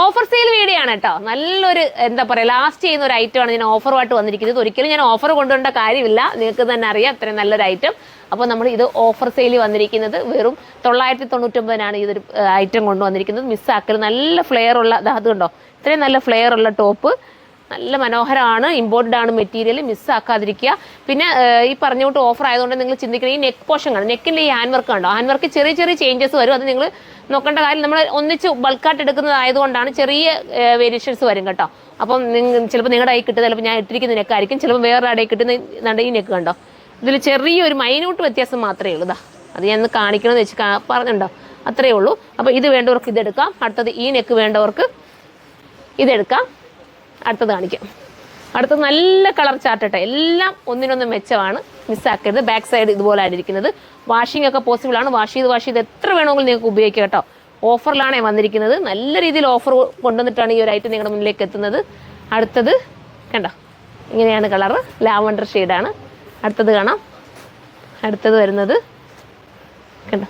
Offer sale video ആണ് കേട്ടോ. നല്ലൊരു എന്താ പറയുക, ലാസ്റ്റ് ചെയ്യുന്ന ഒരു ഐറ്റമാണ് ഞാൻ ഓഫറുമായിട്ട് വന്നിരിക്കുന്നത്. ഒരിക്കലും ഞാൻ ഓഫർ കൊണ്ടുവരേണ്ട കാര്യമില്ല, നിങ്ങൾക്ക് തന്നെ അറിയാം അത്രയും നല്ലൊരു ഐറ്റം. അപ്പോൾ നമ്മൾ ഇത് ഓഫർ സെയിൽ വന്നിരിക്കുന്നത് വെറും 999 ഇതൊരു ഐറ്റം കൊണ്ടുവന്നിരിക്കുന്നത്. മിസ്സാക്കൽ. നല്ല ഫ്ലെയർ ഉള്ള അത് കണ്ടോ, ഇത്രയും നല്ല ഫ്ലെയർ ഉള്ള ടോപ്പ്, നല്ല മനോഹരമാണ്. ഇമ്പോർട്ടഡ് ആണ് മെറ്റീരിയൽ, മിസ്സാക്കാതിരിക്കുക. പിന്നെ ഈ പറഞ്ഞുകൊണ്ട് ഓഫർ ആയതുകൊണ്ട് നിങ്ങൾ ചിന്തിക്കണം, ഈ നെക്ക് പോർഷൻ കാണും, നെക്കിൻ്റെ ഈ ഹാൻഡ് വർക്ക് കണ്ടോ, ഹാൻഡ് വർക്ക് ചെറിയ ചെറിയ ചേഞ്ചസ് വരും. അത് നിങ്ങൾ നോക്കേണ്ട കാര്യം, നമ്മൾ ഒന്നിച്ച് ബൾക്കായിട്ട് എടുക്കുന്നതായതുകൊണ്ടാണ് ചെറിയ വേരിയേഷൻസ് വരും കേട്ടോ. അപ്പം ചിലപ്പോൾ നിങ്ങളുടെ കൈ കിട്ടുന്നത് ചിലപ്പോൾ ഞാൻ ഇട്ടിരിക്കുന്ന നെക്കായിരിക്കും, ചിലപ്പോൾ വേറെ ഇടയിൽ കിട്ടുന്ന ഈ നെക്ക് കണ്ടോ, ഇതിൽ ചെറിയൊരു മൈന്യൂട്ട് വ്യത്യാസം മാത്രമേ ഉള്ളൂ. അത് ഞാൻ കാണിക്കണമെന്ന് വെച്ച് പറഞ്ഞിട്ടുണ്ടോ, അത്രയേ ഉള്ളൂ. അപ്പോൾ ഇത് വേണ്ടവർക്ക് ഇതെടുക്കാം. അടുത്തത് ഈ നെക്ക് വേണ്ടവർക്ക് ഇതെടുക്കാം. അടുത്തത് കാണിക്കാം. അടുത്തത് നല്ല കളർ ചാർട്ട്, എല്ലാം ഒന്നിനൊന്നും മെച്ചമാണ്, മിസ്സാക്കരുത്. ബാക്ക് സൈഡ് ഇതുപോലെ ആയിരിക്കുന്നത്. വാഷിംഗ് ഒക്കെ പോസിബിൾ ആണ്. വാഷ് ചെയ്ത് എത്ര വേണമെങ്കിലും നിങ്ങൾക്ക് ഉപയോഗിക്കാം കേട്ടോ. ഓഫറിലാണ് വന്നിരിക്കുന്നത്. നല്ല രീതിയിൽ ഓഫർ കൊണ്ടുവന്നിട്ടാണ് ഈ ഒരു ഐറ്റം നിങ്ങളുടെ മുന്നിലേക്ക് എത്തുന്നത്. അടുത്തത് കണ്ടോ, ഇങ്ങനെയാണ് കളറ്, ലാവണ്ടർ ഷെയ്ഡാണ്. അടുത്തത് കാണാം. അടുത്തത് വരുന്നത് കണ്ടോ,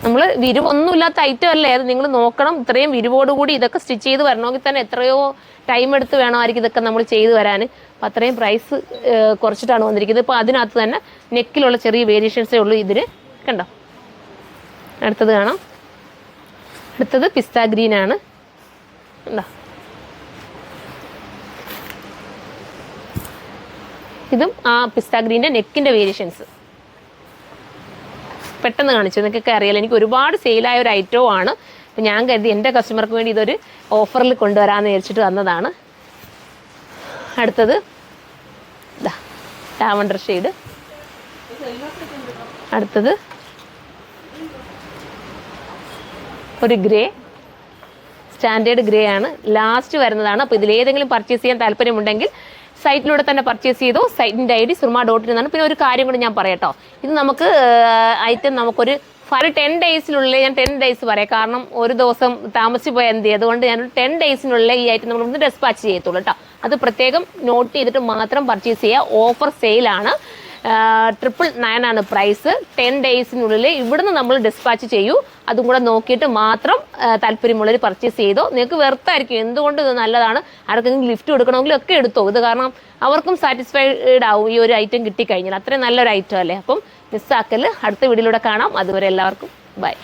നമ്മൾ വിരിവൊന്നുമില്ലാത്ത ഐറ്റം അല്ലേ അത്, നിങ്ങൾ നോക്കണം. ഇത്രയും വിരിവോടുകൂടി ഇതൊക്കെ സ്റ്റിച്ച് ചെയ്ത് വരണമെങ്കിൽ തന്നെ എത്രയോ ടൈം എടുത്ത് വേണമായിരിക്കും ഇതൊക്കെ നമ്മൾ ചെയ്ത് വരാൻ. അപ്പോൾ അത്രയും പ്രൈസ് കുറച്ചിട്ടാണ് വന്നിരിക്കുന്നത്. ഇപ്പോൾ അതിനകത്ത് തന്നെ നെക്കിലുള്ള ചെറിയ വേരിയേഷൻസേ ഉള്ളൂ ഇതിന് കണ്ടോ. അടുത്തത് കാണാം. അടുത്തത് പിസ്ത ഗ്രീനാണ് കണ്ടോ. ഇതും ആ പിസ്ത ഗ്രീൻ്റെ നെക്കിൻ്റെ വേരിയേഷൻസ് പെട്ടെന്ന് കാണിച്ചു, നിങ്ങൾക്കൊക്കെ അറിയാലോ. എനിക്ക് ഒരുപാട് സെയിലായ ഒരു ഐറ്റവും ആണ്. അപ്പം ഞാൻ കരുതി എൻ്റെ കസ്റ്റമർക്ക് വേണ്ടി ഇതൊരു ഓഫറിൽ കൊണ്ടുവരാമെന്ന് വിചാരിച്ചിട്ട് വന്നതാണ്. അടുത്തത് ലാവണ്ടർ ഷെയ്ഡ്. അടുത്തത് ഒരു ഗ്രേ, സ്റ്റാൻഡേർഡ് ഗ്രേ ആണ്, ലാസ്റ്റ് വരുന്നതാണ്. അപ്പോൾ ഇതിലേതെങ്കിലും പർച്ചേസ് ചെയ്യാൻ താല്പര്യമുണ്ടെങ്കിൽ സൈറ്റിലൂടെ തന്നെ പർച്ചേസ് ചെയ്തോ. സൈറ്റിൻ്റെ ID surma.in എന്നാണ്. പിന്നെ ഒരു കാര്യം കൂടി ഞാൻ പറയട്ടോ, ഇത് നമുക്ക് ഐറ്റം നമുക്കൊരു 10 ഡേയ്സിനുള്ളിൽ, ഞാൻ 10 ഡേയ്സ് പറയാം, കാരണം ഒരു ദിവസം താമസിച്ച് പോയാൽ എന്ത് ചെയ്യും, അതുകൊണ്ട് ഞാൻ 10 ഡേയ്സിനുള്ളിൽ ഈ ഐറ്റം നമ്മൾ ഡെസ്പാച്ച് ചെയ്യത്തുള്ളൂ കേട്ടോ. അത് പ്രത്യേകം നോട്ട് ചെയ്തിട്ട് മാത്രം പർച്ചേസ് ചെയ്യുക. ഓഫർ സെയിലാണ്. 999 ആണ് പ്രൈസ്. 10 ഡേയ്സിനുള്ളിൽ ഇവിടുന്ന് നമ്മൾ ഡെസ്പാച്ച് ചെയ്യൂ. അതും കൂടെ നോക്കിയിട്ട് മാത്രം താല്പര്യമുള്ളവർ പർച്ചേസ് ചെയ്തോ. നിങ്ങൾക്ക് വെറുത്തായിരിക്കും, എന്തുകൊണ്ട് ഇത് നല്ലതാണ്, ആർക്കെങ്കിലും ഗിഫ്റ്റ് കൊടുക്കണമെങ്കിലും ഒക്കെ എടുത്തോ. ഇത് കാരണം അവർക്കും സാറ്റിസ്ഫൈഡ് ആവും ഈ ഒരു ഐറ്റം കിട്ടിക്കഴിഞ്ഞാൽ. അത്രയും നല്ലൊരു ഐറ്റം അല്ലേ. അപ്പം മിസ്സാക്കല്. അടുത്ത വീഡിയോയിലൂടെ കാണാം. അതുവരെ എല്ലാവർക്കും ബൈ.